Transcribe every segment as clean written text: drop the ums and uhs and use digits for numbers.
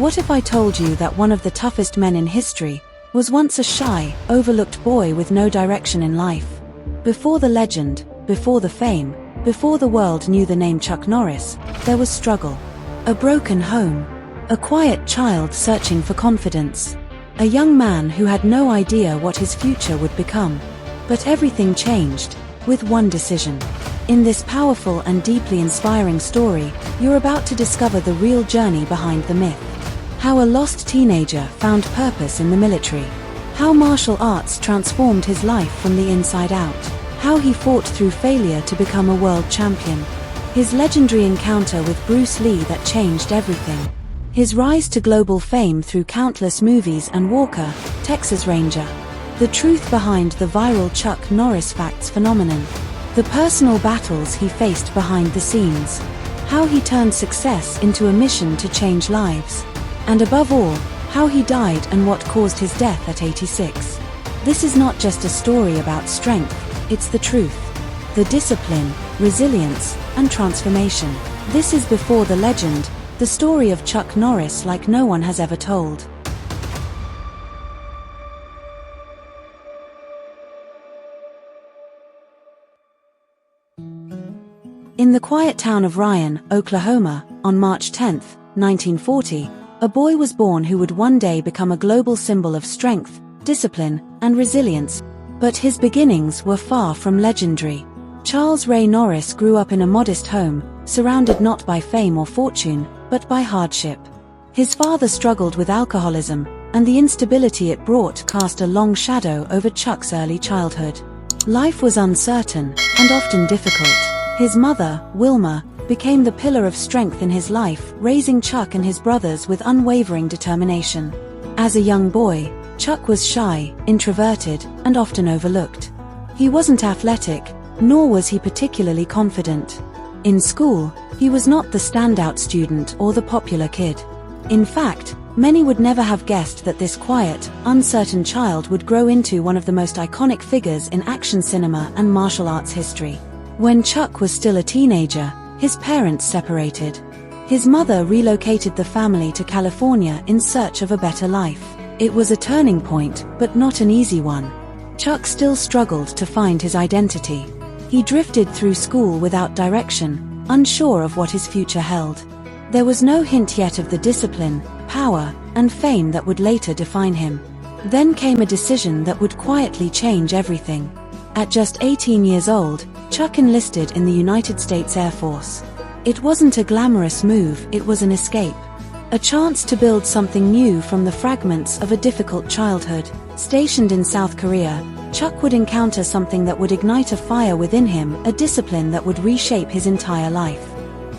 What if I told you that one of the toughest men in history was once a shy, overlooked boy with no direction in life? Before the legend, before the fame, before the world knew the name Chuck Norris, there was struggle. A broken home. A quiet child searching for confidence. A young man who had no idea what his future would become. But everything changed, with one decision. In this powerful and deeply inspiring story, you're about to discover the real journey behind the myth. How a lost teenager found purpose in the military. How martial arts transformed his life from the inside out. How he fought through failure to become a world champion. His legendary encounter with Bruce Lee that changed everything. His rise to global fame through countless movies and Walker, Texas Ranger. The truth behind the viral Chuck Norris facts phenomenon. The personal battles he faced behind the scenes. How he turned success into a mission to change lives. And above all, how he died and what caused his death at 86. This is not just a story about strength, it's the truth. The discipline, resilience, and transformation. This is before the legend, the story of Chuck Norris like no one has ever told. In the quiet town of Ryan, Oklahoma, on March 10, 1940, a boy was born who would one day become a global symbol of strength, discipline, and resilience. But his beginnings were far from legendary. Charles Ray Norris grew up in a modest home, surrounded not by fame or fortune, but by hardship. His father struggled with alcoholism, and the instability it brought cast a long shadow over Chuck's early childhood. Life was uncertain, and often difficult. His mother, Wilma, became the pillar of strength in his life, raising Chuck and his brothers with unwavering determination. As a young boy, Chuck was shy, introverted, and often overlooked. He wasn't athletic, nor was he particularly confident. In school, he was not the standout student or the popular kid. In fact, many would never have guessed that this quiet, uncertain child would grow into one of the most iconic figures in action cinema and martial arts history. When Chuck was still a teenager, his parents separated. His mother relocated the family to California in search of a better life. It was a turning point, but not an easy one. Chuck still struggled to find his identity. He drifted through school without direction, unsure of what his future held. There was no hint yet of the discipline, power, and fame that would later define him. Then came a decision that would quietly change everything. At just 18 years old, Chuck enlisted in the United States Air Force. It wasn't a glamorous move, it was an escape. A chance to build something new from the fragments of a difficult childhood. Stationed in South Korea, Chuck would encounter something that would ignite a fire within him, a discipline that would reshape his entire life.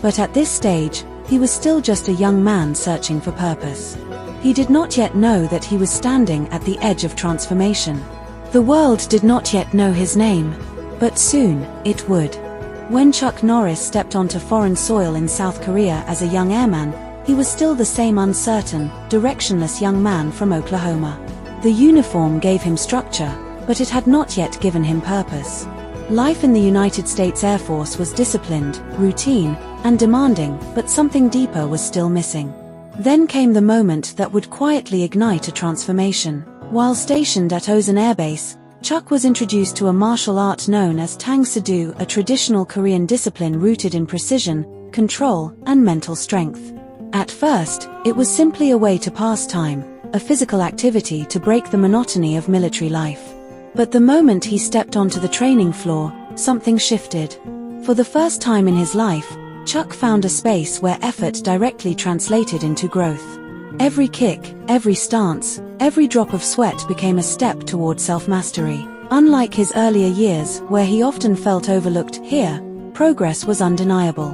But at this stage, he was still just a young man searching for purpose. He did not yet know that he was standing at the edge of transformation. The world did not yet know his name, but soon, it would. When Chuck Norris stepped onto foreign soil in South Korea as a young airman, he was still the same uncertain, directionless young man from Oklahoma. The uniform gave him structure, but it had not yet given him purpose. Life in the United States Air Force was disciplined, routine, and demanding, but something deeper was still missing. Then came the moment that would quietly ignite a transformation. While stationed at Osan Air Base, Chuck was introduced to a martial art known as Tang Soo, a traditional Korean discipline rooted in precision, control, and mental strength. At first, it was simply a way to pass time, a physical activity to break the monotony of military life. But the moment he stepped onto the training floor, something shifted. For the first time in his life, Chuck found a space where effort directly translated into growth. Every kick, every stance, every drop of sweat became a step toward self-mastery. Unlike his earlier years, where he often felt overlooked, here, progress was undeniable.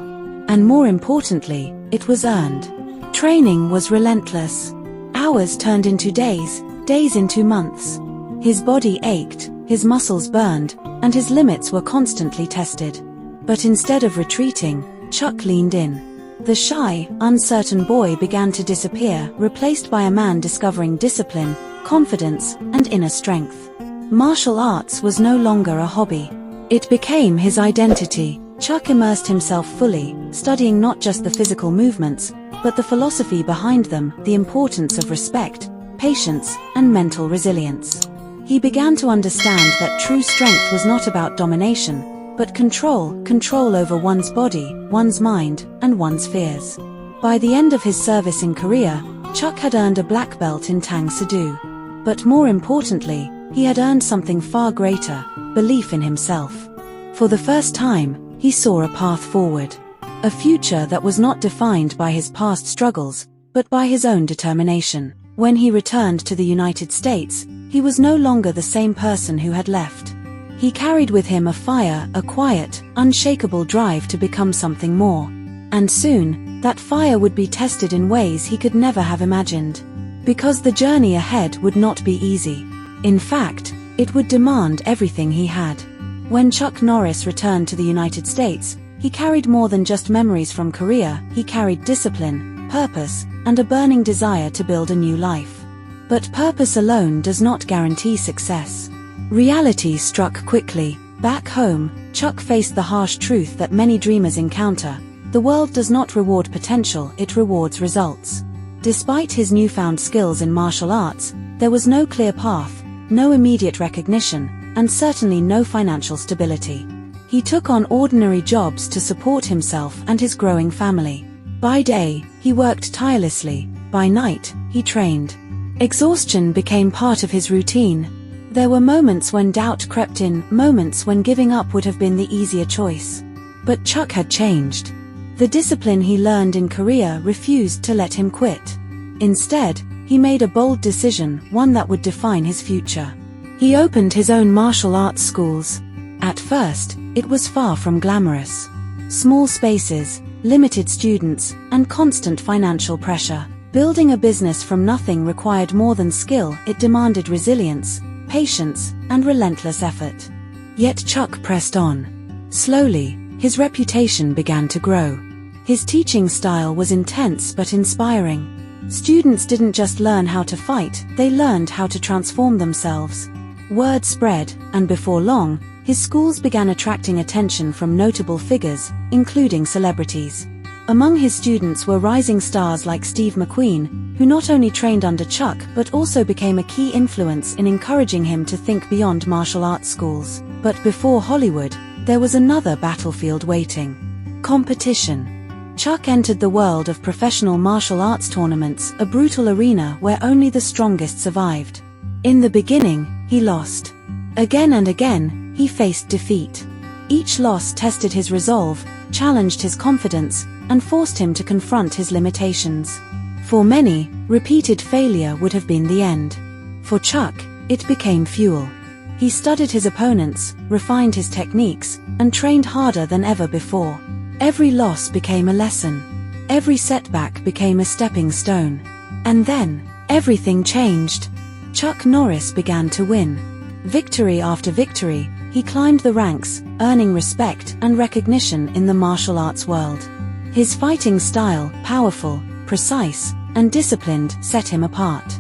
And more importantly, it was earned. Training was relentless. Hours turned into days, days into months. His body ached, his muscles burned, and his limits were constantly tested. But instead of retreating, Chuck leaned in. The shy, uncertain boy began to disappear, replaced by a man discovering discipline, confidence, and inner strength. Martial arts was no longer a hobby. It became his identity. Chuck immersed himself fully, studying not just the physical movements, but the philosophy behind them, the importance of respect, patience, and mental resilience. He began to understand that true strength was not about domination, but control over one's body, one's mind, and one's fears. By the end of his service in Korea, Chuck had earned a black belt in Tang Soo Do. But more importantly, he had earned something far greater: belief in himself. For the first time, he saw a path forward. A future that was not defined by his past struggles, but by his own determination. When he returned to the United States, he was no longer the same person who had left. He carried with him a fire, a quiet, unshakable drive to become something more. And soon, that fire would be tested in ways he could never have imagined. Because the journey ahead would not be easy. In fact, it would demand everything he had. When Chuck Norris returned to the United States, he carried more than just memories from Korea. He carried discipline, purpose, and a burning desire to build a new life. But purpose alone does not guarantee success. Reality struck quickly. Back home, Chuck faced the harsh truth that many dreamers encounter: the world does not reward potential, it rewards results. Despite his newfound skills in martial arts, there was no clear path, no immediate recognition, and certainly no financial stability. He took on ordinary jobs to support himself and his growing family. By day, he worked tirelessly. By night, he trained. Exhaustion became part of his routine. There were moments when doubt crept in, moments when giving up would have been the easier choice. But Chuck had changed. The discipline he learned in Korea refused to let him quit. Instead, he made a bold decision, one that would define his future. He opened his own martial arts schools. At first, it was far from glamorous. Small spaces, limited students, and constant financial pressure. Building a business from nothing required more than skill, it demanded resilience, patience, and relentless effort. Yet Chuck pressed on. Slowly, his reputation began to grow. His teaching style was intense but inspiring. Students didn't just learn how to fight, they learned how to transform themselves. Word spread, and before long, his schools began attracting attention from notable figures, including celebrities. Among his students were rising stars like Steve McQueen, who not only trained under Chuck but also became a key influence in encouraging him to think beyond martial arts schools. But before Hollywood, there was another battlefield waiting: competition. Chuck entered the world of professional martial arts tournaments, a brutal arena where only the strongest survived. In the beginning, he lost. Again and again, he faced defeat. Each loss tested his resolve, challenged his confidence, and forced him to confront his limitations. For many, repeated failure would have been the end. For Chuck, it became fuel. He studied his opponents, refined his techniques, and trained harder than ever before. Every loss became a lesson. Every setback became a stepping stone. And then, everything changed. Chuck Norris began to win. Victory after victory, he climbed the ranks, earning respect and recognition in the martial arts world. His fighting style, powerful, precise, and disciplined, set him apart.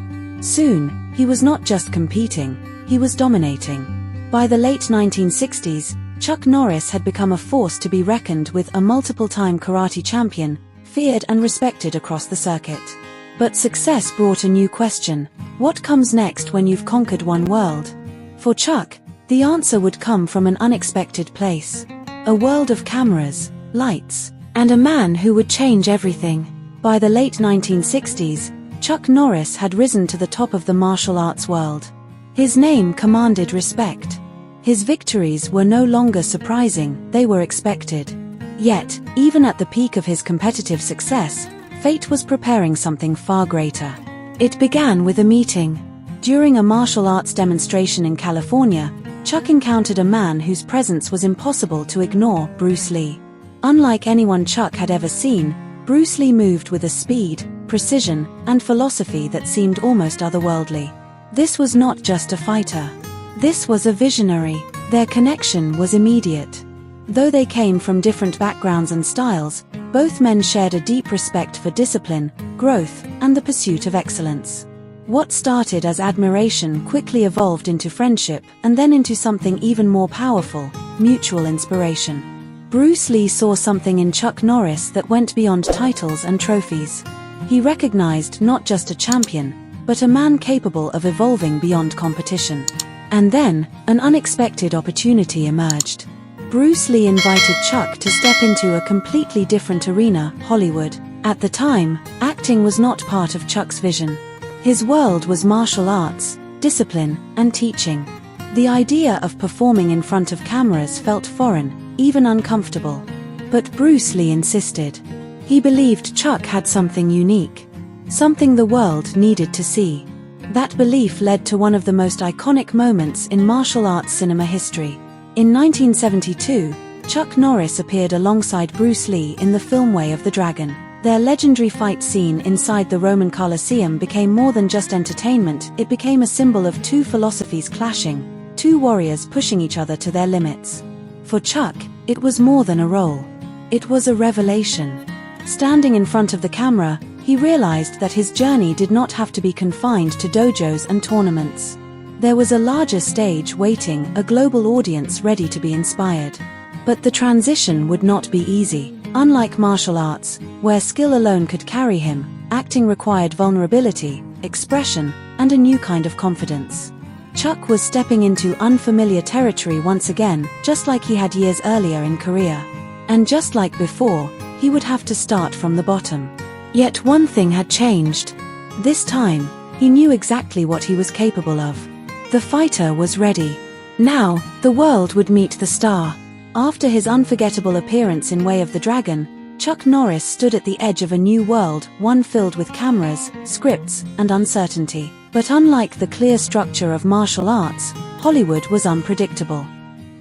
Soon, he was not just competing, he was dominating. By the late 1960s, Chuck Norris had become a force to be reckoned with, a multiple-time karate champion, feared and respected across the circuit. But success brought a new question: what comes next when you've conquered one world? For Chuck, the answer would come from an unexpected place. A world of cameras, lights, and a man who would change everything. By the late 1960s, Chuck Norris had risen to the top of the martial arts world. His name commanded respect. His victories were no longer surprising, they were expected. Yet, even at the peak of his competitive success, fate was preparing something far greater. It began with a meeting. During a martial arts demonstration in California, Chuck encountered a man whose presence was impossible to ignore: Bruce Lee. Unlike anyone Chuck had ever seen, Bruce Lee moved with a speed, precision, and philosophy that seemed almost otherworldly. This was not just a fighter. This was a visionary. Their connection was immediate. Though they came from different backgrounds and styles, both men shared a deep respect for discipline, growth, and the pursuit of excellence. What started as admiration quickly evolved into friendship, and then into something even more powerful: mutual inspiration. Bruce Lee saw something in Chuck Norris that went beyond titles and trophies. He recognized not just a champion, but a man capable of evolving beyond competition. And then, an unexpected opportunity emerged. Bruce Lee invited Chuck to step into a completely different arena, Hollywood. At the time, acting was not part of Chuck's vision. His world was martial arts, discipline, and teaching. The idea of performing in front of cameras felt foreign, even uncomfortable. But Bruce Lee insisted. He believed Chuck had something unique. Something the world needed to see. That belief led to one of the most iconic moments in martial arts cinema history. In 1972, Chuck Norris appeared alongside Bruce Lee in the film Way of the Dragon. Their legendary fight scene inside the Roman Colosseum became more than just entertainment, it became a symbol of two philosophies clashing, two warriors pushing each other to their limits. For Chuck, it was more than a role. It was a revelation. Standing in front of the camera, he realized that his journey did not have to be confined to dojos and tournaments. There was a larger stage waiting, a global audience ready to be inspired. But the transition would not be easy. Unlike martial arts, where skill alone could carry him, acting required vulnerability, expression, and a new kind of confidence. Chuck was stepping into unfamiliar territory once again, just like he had years earlier in Korea. And just like before, he would have to start from the bottom. Yet one thing had changed. This time, he knew exactly what he was capable of. The fighter was ready. Now, the world would meet the star. After his unforgettable appearance in Way of the Dragon, Chuck Norris stood at the edge of a new world, one filled with cameras, scripts, and uncertainty. But unlike the clear structure of martial arts, Hollywood was unpredictable.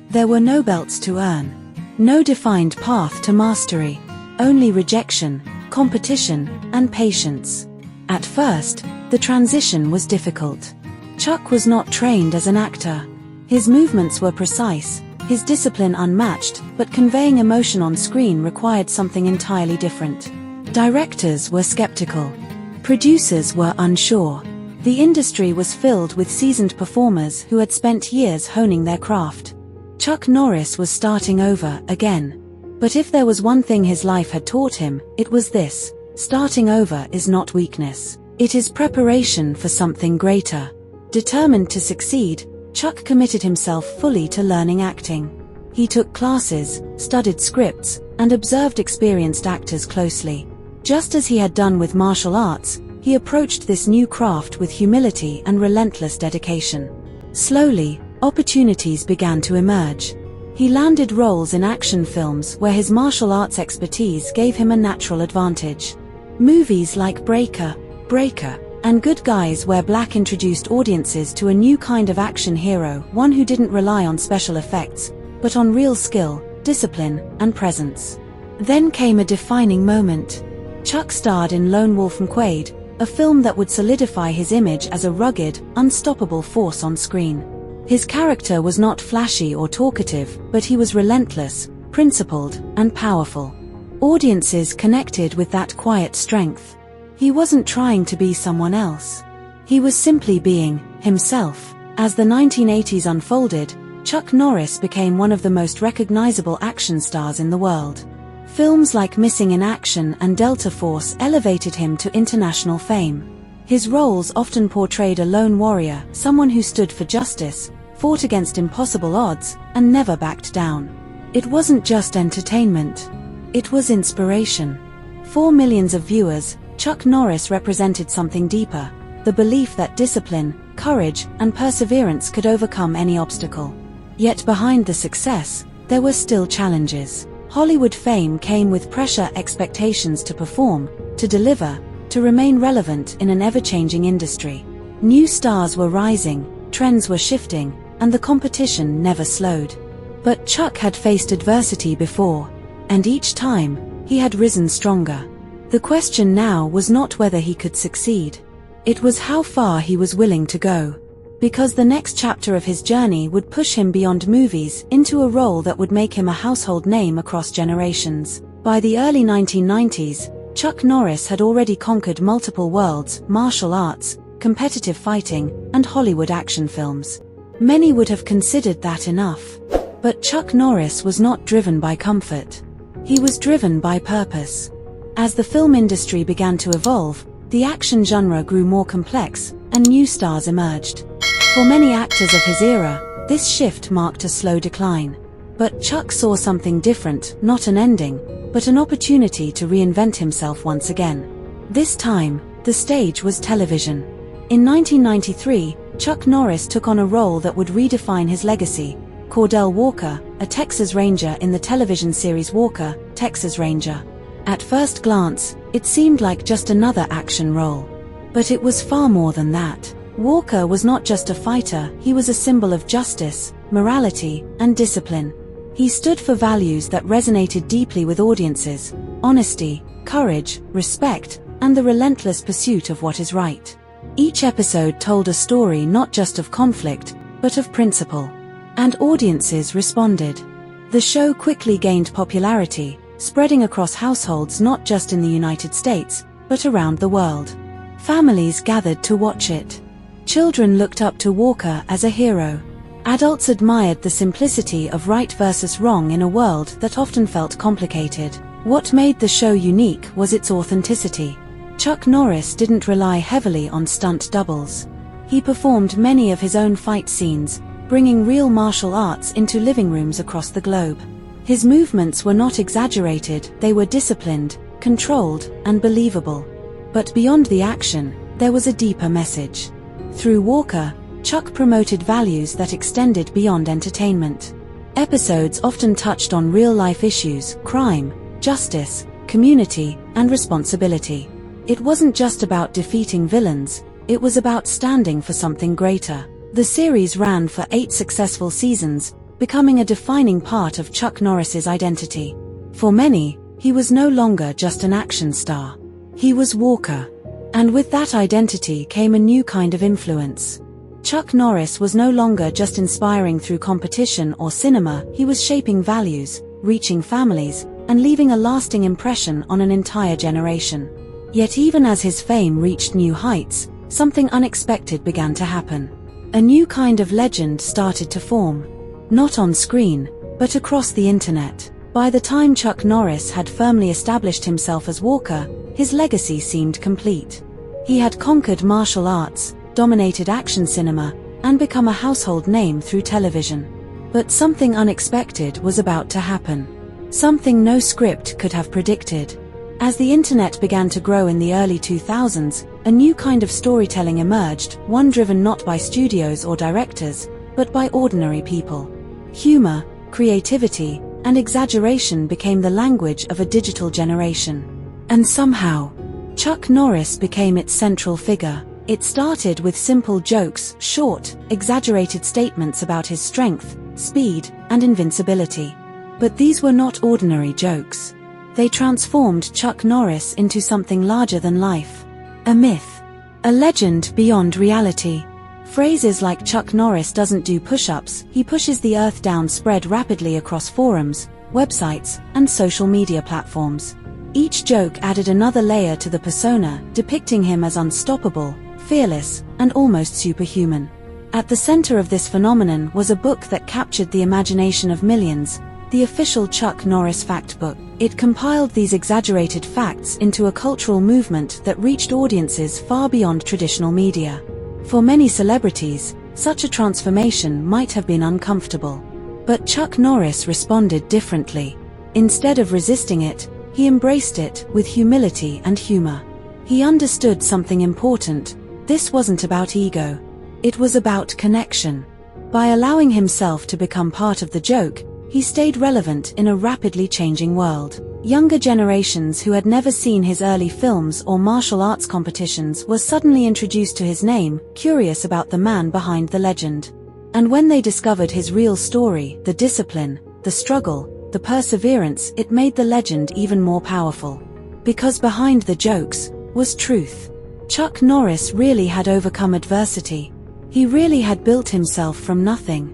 There were no belts to earn. No defined path to mastery. Only rejection, competition, and patience. At first, the transition was difficult. Chuck was not trained as an actor. His movements were precise, his discipline unmatched, but conveying emotion on screen required something entirely different. Directors were skeptical. Producers were unsure. The industry was filled with seasoned performers who had spent years honing their craft. Chuck Norris was starting over again. But if there was one thing his life had taught him, it was this: starting over is not weakness. It is preparation for something greater. Determined to succeed, Chuck committed himself fully to learning acting. He took classes, studied scripts, and observed experienced actors closely. Just as he had done with martial arts, he approached this new craft with humility and relentless dedication. Slowly, opportunities began to emerge. He landed roles in action films where his martial arts expertise gave him a natural advantage. Movies like Breaker, and Good Guys, where Black introduced audiences to a new kind of action hero, one who didn't rely on special effects, but on real skill, discipline, and presence. Then came a defining moment. Chuck starred in Lone Wolf and Quaid, a film that would solidify his image as a rugged, unstoppable force on screen. His character was not flashy or talkative, but he was relentless, principled, and powerful. Audiences connected with that quiet strength. He wasn't trying to be someone else. He was simply being himself. As the 1980s unfolded, Chuck Norris became one of the most recognizable action stars in the world. Films like Missing in Action and Delta Force elevated him to international fame. His roles often portrayed a lone warrior, someone who stood for justice, fought against impossible odds, and never backed down. It wasn't just entertainment. It was inspiration. For millions of viewers, Chuck Norris represented something deeper, the belief that discipline, courage, and perseverance could overcome any obstacle. Yet behind the success, there were still challenges. Hollywood fame came with pressure, expectations to perform, to deliver, to remain relevant in an ever-changing industry. New stars were rising, trends were shifting, and the competition never slowed. But Chuck had faced adversity before, and each time, he had risen stronger. The question now was not whether he could succeed. It was how far he was willing to go. Because the next chapter of his journey would push him beyond movies into a role that would make him a household name across generations. By the early 1990s, Chuck Norris had already conquered multiple worlds, martial arts, competitive fighting, and Hollywood action films. Many would have considered that enough. But Chuck Norris was not driven by comfort. He was driven by purpose. As the film industry began to evolve, the action genre grew more complex, and new stars emerged. For many actors of his era, this shift marked a slow decline. But Chuck saw something different, not an ending, but an opportunity to reinvent himself once again. This time, the stage was television. In 1993, Chuck Norris took on a role that would redefine his legacy: Cordell Walker, a Texas Ranger in the television series Walker, Texas Ranger. At first glance, it seemed like just another action role. But it was far more than that. Walker was not just a fighter, he was a symbol of justice, morality, and discipline. He stood for values that resonated deeply with audiences: honesty, courage, respect, and the relentless pursuit of what is right. Each episode told a story not just of conflict, but of principle. And audiences responded. The show quickly gained popularity, spreading across households not just in the United States, but around the world. Families gathered to watch it. Children looked up to Walker as a hero. Adults admired the simplicity of right versus wrong in a world that often felt complicated. What made the show unique was its authenticity. Chuck Norris didn't rely heavily on stunt doubles. He performed many of his own fight scenes, bringing real martial arts into living rooms across the globe. His movements were not exaggerated, they were disciplined, controlled, and believable. But beyond the action, there was a deeper message. Through Walker, Chuck promoted values that extended beyond entertainment. Episodes often touched on real-life issues: crime, justice, community, and responsibility. It wasn't just about defeating villains, it was about standing for something greater. The series ran for 8 successful seasons, becoming a defining part of Chuck Norris's identity. For many, he was no longer just an action star. He was Walker. And with that identity came a new kind of influence. Chuck Norris was no longer just inspiring through competition or cinema, he was shaping values, reaching families, and leaving a lasting impression on an entire generation. Yet even as his fame reached new heights, something unexpected began to happen. A new kind of legend started to form. Not on screen, but across the internet. By the time Chuck Norris had firmly established himself as Walker, his legacy seemed complete. He had conquered martial arts, dominated action cinema, and become a household name through television. But something unexpected was about to happen. Something no script could have predicted. As the internet began to grow in the early 2000s, a new kind of storytelling emerged, one driven not by studios or directors, but by ordinary people. Humor, creativity, and exaggeration became the language of a digital generation. And somehow, Chuck Norris became its central figure. It started with simple jokes, short, exaggerated statements about his strength, speed, and invincibility. But these were not ordinary jokes. They transformed Chuck Norris into something larger than life. A myth. A legend beyond reality. Phrases like "Chuck Norris doesn't do push-ups, he pushes the earth down" spread rapidly across forums, websites, and social media platforms. Each joke added another layer to the persona, depicting him as unstoppable, fearless, and almost superhuman. At the center of this phenomenon was a book that captured the imagination of millions, the official Chuck Norris Fact Book. It compiled these exaggerated facts into a cultural movement that reached audiences far beyond traditional media. For many celebrities, such a transformation might have been uncomfortable. But Chuck Norris responded differently. Instead of resisting it, he embraced it with humility and humor. He understood something important. This wasn't about ego. It was about connection. By allowing himself to become part of the joke, he stayed relevant in a rapidly changing world. Younger generations who had never seen his early films or martial arts competitions were suddenly introduced to his name, curious about the man behind the legend. And when they discovered his real story, the discipline, the struggle, the perseverance, it made the legend even more powerful. Because behind the jokes was truth. Chuck Norris really had overcome adversity. He really had built himself from nothing.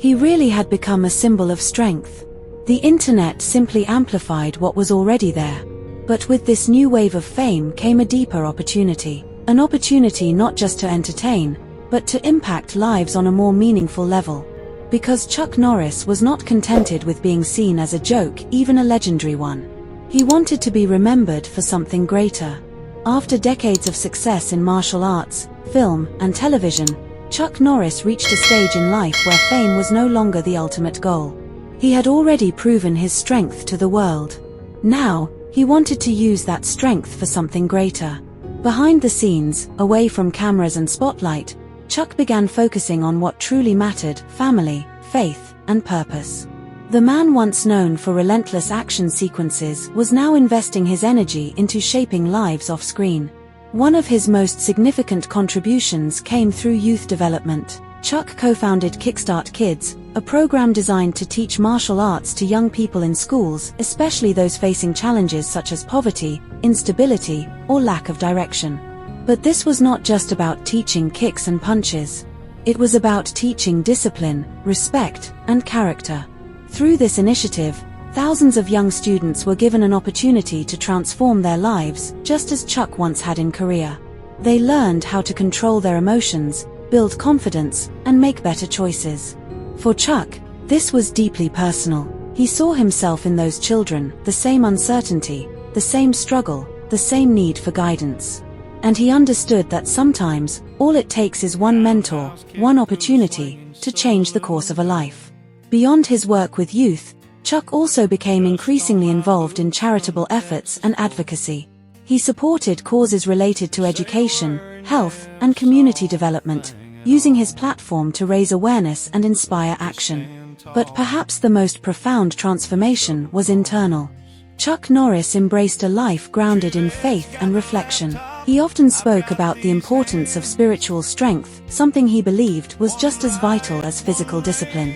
He really had become a symbol of strength. The internet simply amplified what was already there. But with this new wave of fame came a deeper opportunity. An opportunity not just to entertain, but to impact lives on a more meaningful level. Because Chuck Norris was not contented with being seen as a joke, even a legendary one. He wanted to be remembered for something greater. After decades of success in martial arts, film, and television, Chuck Norris reached a stage in life where fame was no longer the ultimate goal. He had already proven his strength to the world. Now, he wanted to use that strength for something greater. Behind the scenes, away from cameras and spotlight, Chuck began focusing on what truly mattered: family, faith, and purpose. The man once known for relentless action sequences was now investing his energy into shaping lives off-screen. One of his most significant contributions came through youth development. Chuck co-founded Kickstart Kids, a program designed to teach martial arts to young people in schools, especially those facing challenges such as poverty, instability, or lack of direction. But this was not just about teaching kicks and punches. It was about teaching discipline, respect, and character. Through this initiative, thousands of young students were given an opportunity to transform their lives, just as Chuck once had in Korea. They learned how to control their emotions, build confidence, and make better choices. For Chuck, this was deeply personal. He saw himself in those children, the same uncertainty, the same struggle, the same need for guidance. And he understood that sometimes, all it takes is one mentor, one opportunity, to change the course of a life. Beyond his work with youth, Chuck also became increasingly involved in charitable efforts and advocacy. He supported causes related to education, health, and community development, using his platform to raise awareness and inspire action. But perhaps the most profound transformation was internal. Chuck Norris embraced a life grounded in faith and reflection. He often spoke about the importance of spiritual strength, something he believed was just as vital as physical discipline.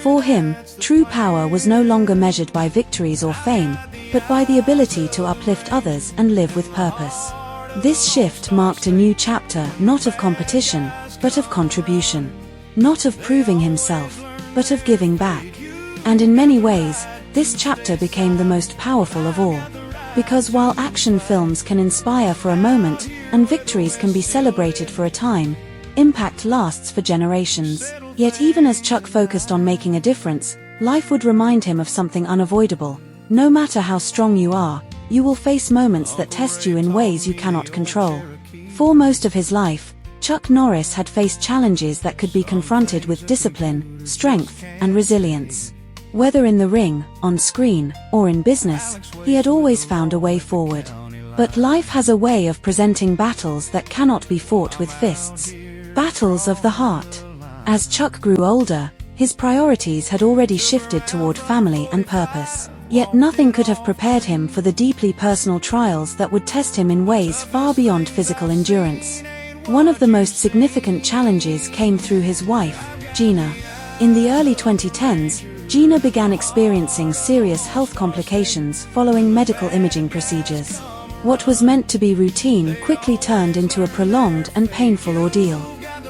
For him, true power was no longer measured by victories or fame, but by the ability to uplift others and live with purpose. This shift marked a new chapter, not of competition, but of contribution. Not of proving himself, but of giving back. And in many ways, this chapter became the most powerful of all. Because while action films can inspire for a moment, and victories can be celebrated for a time, impact lasts for generations. Yet even as Chuck focused on making a difference, life would remind him of something unavoidable. No matter how strong you are, you will face moments that test you in ways you cannot control. For most of his life, Chuck Norris had faced challenges that could be confronted with discipline, strength, and resilience. Whether in the ring, on screen, or in business, he had always found a way forward. But life has a way of presenting battles that cannot be fought with fists. Battles of the heart. As Chuck grew older, his priorities had already shifted toward family and purpose. Yet nothing could have prepared him for the deeply personal trials that would test him in ways far beyond physical endurance. One of the most significant challenges came through his wife, Gina. In the early 2010s, Gina began experiencing serious health complications following medical imaging procedures. What was meant to be routine quickly turned into a prolonged and painful ordeal.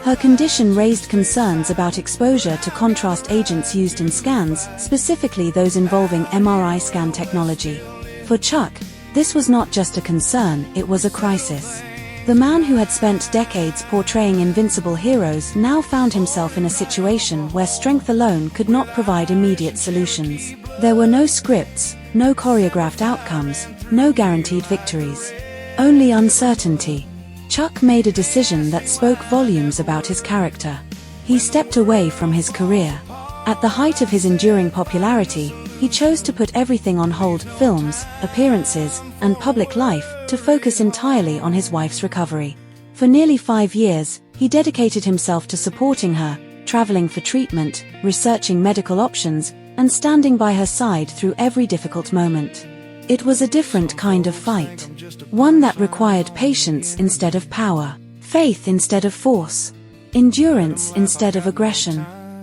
Her condition raised concerns about exposure to contrast agents used in scans, specifically those involving MRI scan technology. For Chuck, this was not just a concern, it was a crisis. The man who had spent decades portraying invincible heroes now found himself in a situation where strength alone could not provide immediate solutions. There were no scripts, no choreographed outcomes, no guaranteed victories. Only uncertainty. Chuck made a decision that spoke volumes about his character. He stepped away from his career. At the height of his enduring popularity, he chose to put everything on hold: films, appearances, and public life, to focus entirely on his wife's recovery. For nearly 5 years, he dedicated himself to supporting her, traveling for treatment, researching medical options, and standing by her side through every difficult moment. It was a different kind of fight. One that required patience instead of power, faith instead of force, endurance instead of aggression.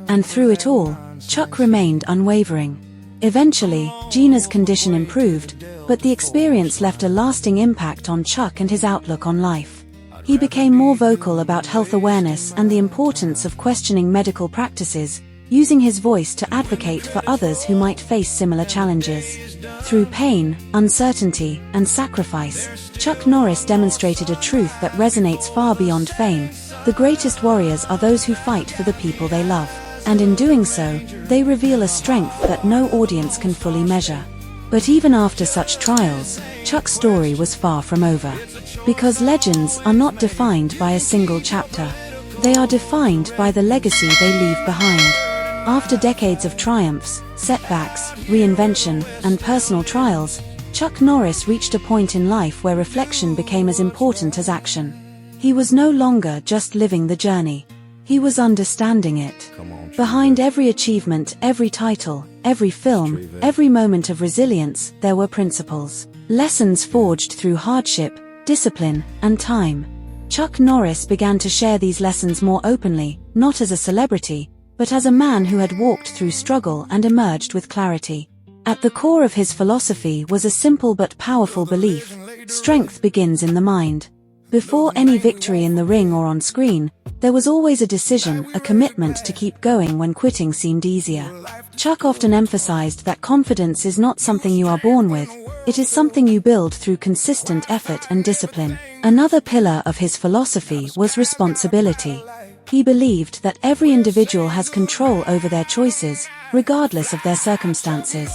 And through it all, Chuck remained unwavering. Eventually, Gina's condition improved, but the experience left a lasting impact on Chuck and his outlook on life. He became more vocal about health awareness and the importance of questioning medical practices, using his voice to advocate for others who might face similar challenges. Through pain, uncertainty, and sacrifice, Chuck Norris demonstrated a truth that resonates far beyond fame: the greatest warriors are those who fight for the people they love. And in doing so, they reveal a strength that no audience can fully measure. But even after such trials, Chuck's story was far from over. Because legends are not defined by a single chapter. They are defined by the legacy they leave behind. After decades of triumphs, setbacks, reinvention, and personal trials, Chuck Norris reached a point in life where reflection became as important as action. He was no longer just living the journey. He was understanding it. Behind every achievement, every title, every film, every moment of resilience, there were principles. Lessons forged through hardship, discipline, and time. Chuck Norris began to share these lessons more openly, not as a celebrity, but as a man who had walked through struggle and emerged with clarity. At the core of his philosophy was a simple but powerful belief: strength begins in the mind. Before any victory in the ring or on screen, there was always a decision, a commitment to keep going when quitting seemed easier. Chuck often emphasized that confidence is not something you are born with, it is something you build through consistent effort and discipline. Another pillar of his philosophy was responsibility. He believed that every individual has control over their choices, regardless of their circumstances.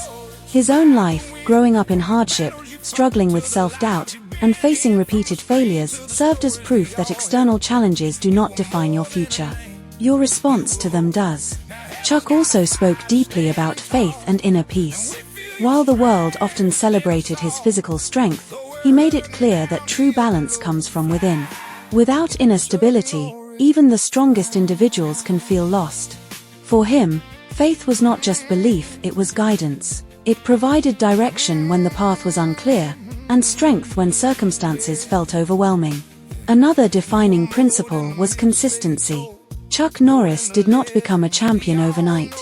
His own life, growing up in hardship, struggling with self-doubt, and facing repeated failures, served as proof that external challenges do not define your future. Your response to them does. Chuck also spoke deeply about faith and inner peace. While the world often celebrated his physical strength, he made it clear that true balance comes from within. Without inner stability, even the strongest individuals can feel lost. For him, faith was not just belief, it was guidance. It provided direction when the path was unclear, and strength when circumstances felt overwhelming. Another defining principle was consistency. Chuck Norris did not become a champion overnight.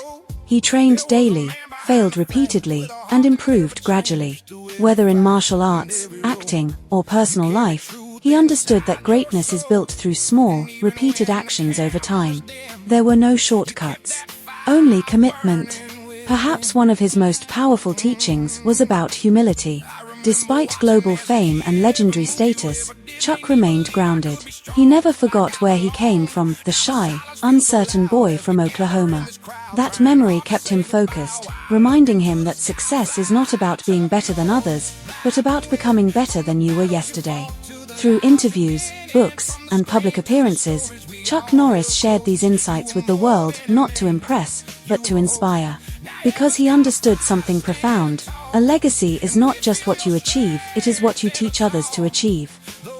He trained daily, failed repeatedly, and improved gradually. Whether in martial arts, acting, or personal life, he understood that greatness is built through small, repeated actions over time. There were no shortcuts. Only commitment. Perhaps one of his most powerful teachings was about humility. Despite global fame and legendary status, Chuck remained grounded. He never forgot where he came from, the shy, uncertain boy from Oklahoma. That memory kept him focused, reminding him that success is not about being better than others, but about becoming better than you were yesterday. Through interviews, books, and public appearances, Chuck Norris shared these insights with the world, not to impress, but to inspire. Because he understood something profound: a legacy is not just what you achieve, it is what you teach others to achieve.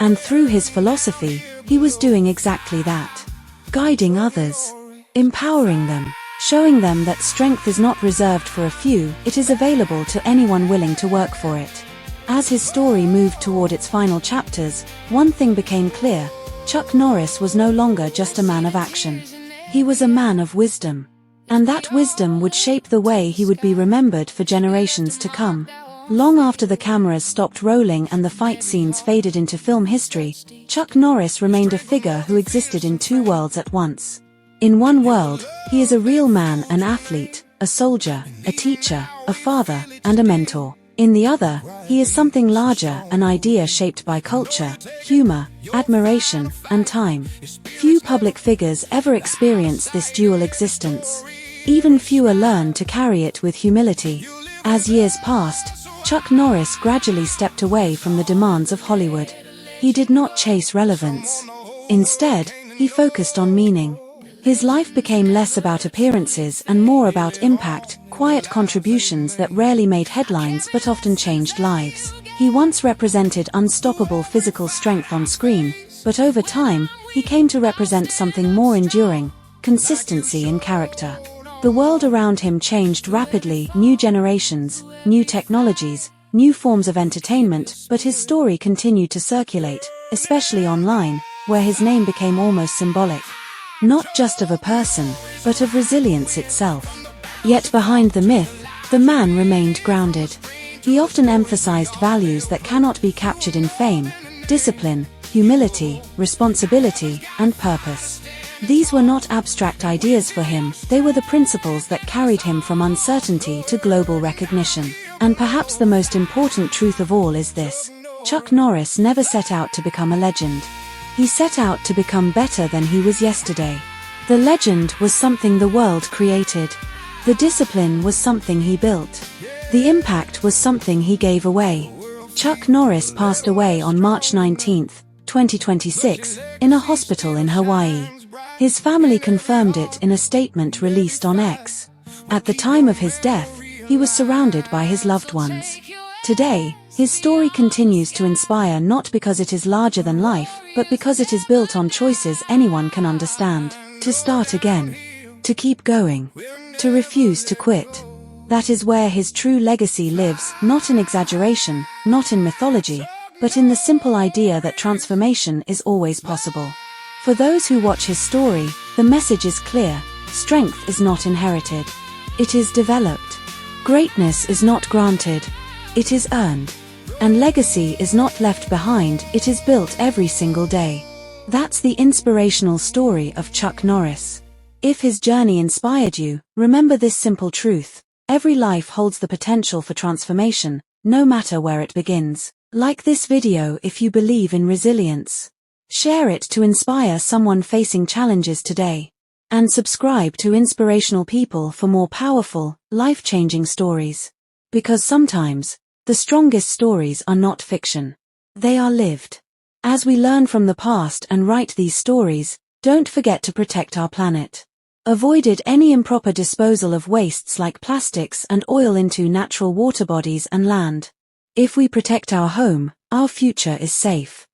And through his philosophy, he was doing exactly that. Guiding others. Empowering them. Showing them that strength is not reserved for a few, it is available to anyone willing to work for it. As his story moved toward its final chapters, one thing became clear: Chuck Norris was no longer just a man of action. He was a man of wisdom. And that wisdom would shape the way he would be remembered for generations to come. Long after the cameras stopped rolling and the fight scenes faded into film history, Chuck Norris remained a figure who existed in two worlds at once. In one world, he is a real man, an athlete, a soldier, a teacher, a father, and a mentor. In the other, he is something larger, an idea shaped by culture, humor, admiration, and time. Few public figures ever experience this dual existence. Even fewer learn to carry it with humility. As years passed, Chuck Norris gradually stepped away from the demands of Hollywood. He did not chase relevance. Instead, he focused on meaning. His life became less about appearances and more about impact, quiet contributions that rarely made headlines but often changed lives. He once represented unstoppable physical strength on screen, but over time, he came to represent something more enduring: consistency in character. The world around him changed rapidly: new generations, new technologies, new forms of entertainment, but his story continued to circulate, especially online, where his name became almost symbolic. Not just of a person, but of resilience itself. Yet behind the myth, the man remained grounded. He often emphasized values that cannot be captured in fame: discipline, humility, responsibility, and purpose. These were not abstract ideas for him, they were the principles that carried him from uncertainty to global recognition. And perhaps the most important truth of all is this: Chuck Norris never set out to become a legend. He set out to become better than he was yesterday. The legend was something the world created. The discipline was something he built. The impact was something he gave away. Chuck Norris passed away on March 19, 2026, in a hospital in Hawaii. His family confirmed it in a statement released on X. At the time of his death, he was surrounded by his loved ones. Today, his story continues to inspire not because it is larger than life, but because it is built on choices anyone can understand. To start again. To keep going. To refuse to quit. That is where his true legacy lives, not in exaggeration, not in mythology, but in the simple idea that transformation is always possible. For those who watch his story, the message is clear: strength is not inherited. It is developed. Greatness is not granted. It is earned. And legacy is not left behind, it is built every single day. That's the inspirational story of Chuck Norris. If his journey inspired you, remember this simple truth: every life holds the potential for transformation, no matter where it begins. Like this video if you believe in resilience. Share it to inspire someone facing challenges today. And subscribe to Inspirational People for more powerful, life-changing stories. Because sometimes, the strongest stories are not fiction. They are lived. As we learn from the past and write these stories, don't forget to protect our planet. Avoid any improper disposal of wastes like plastics and oil into natural water bodies and land. If we protect our home, our future is safe.